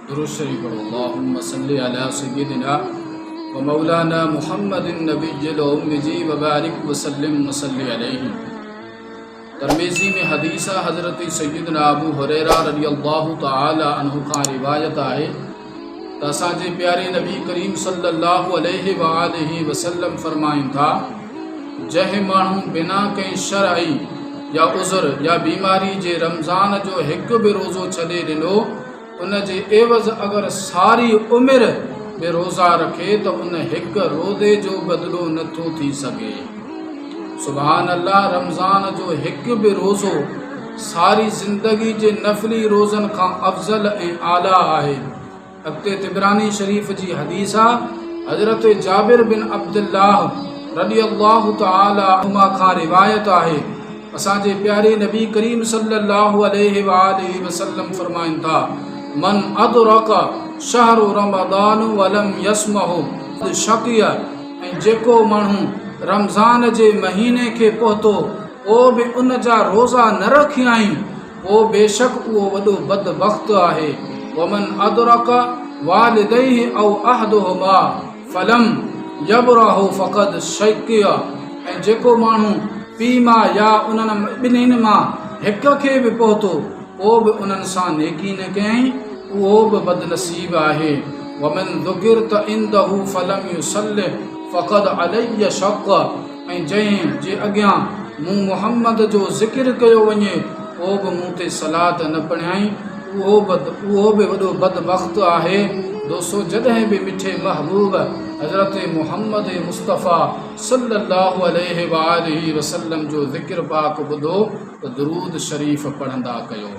दुरूद शरीफ पढ़ो। अल्लाहुम्मा सल्लि अला सय्यिदिना व मौलाना मुहम्मदिन नबिय्यिल उम्मी व बारिक व सल्लिम व सल्लि अलैहि। तिरमिज़ी में हदीस हज़रत सय्यिदना अबू हुरैरा रज़ियल्लाहु तआला अन्हु खां रिवायत आहे त असांजे प्यारे नबी करीम सल्लल्लाहु अलैहि व आलिहि वसल्लम फरमाइनि था, जंहिं माण्हू बिना कंहिं शरई या उज़र या बीमारी जे रमज़ान जो हिकु बि रोज़ो छॾे ॾिनो, उन जे एवज़ अगरि सारी उमिरि बि रोज़ा रखे त उन हिकु रोज़े जो बदिलो नथो थी सघे। सुभान अल्लाह, रमज़ान जो हिकु बि रोज़ो सारी ज़िंदगी जे नफ़ली रोज़नि खां अफ़ज़ल ऐं आला आहे। अॻिते तिबरानी शरीफ़ जी हदीस आहे, हज़रत जाबिर बिन अब्दुल्लाह रज़ियल्लाहु तआला अन्हुमा खां रिवायत आहे, असांजे प्यारे नबी करीम सल्लल्लाहु अलैहि व आलिहि वसल्लम फरमाइनि था, मन अदरक शहर रमज़ान वलम यसमहु शकिय। ऐं जेको माण्हू रमज़ान जे महीने खे पहुतो पोइ बि उन जा रोज़ा न रखियाई, पोइ बेशक उहो वॾो बदबख़्त आहे। वमन अदरक वालिदैहि औ अहदुहुमा फलम यबरहु फ़क़द शकिय। ऐं जेको माण्हू पीउ मां या उन्हनि ॿिन्हिनि मां हिक खे बि पहुतो पोइ बि उन्हनि सां नेकी न कयईं, उहो बि बदनसीब आहे। वमन ज़ुकिरत इंदहु फलम युसल्लि फ़क़द अलैहि शक़। ऐं जंहिं जे अॻियां मूं मुहम्मद जो ज़िक्र कयो वञे पोइ बि मूं ते सलात न पढ़ियाई, उहो बि वॾो बदबख़्त आहे। दोस्तो, जॾहिं बि मिठे महबूब हज़रत मुहम्मद मुस्तफ़ा सल्लल्लाहु अलैहि व आलिहि वसल्लम जो ज़िक्र पाक ॿुधो त दुरूद शरीफ़ पढ़ंदा कयो।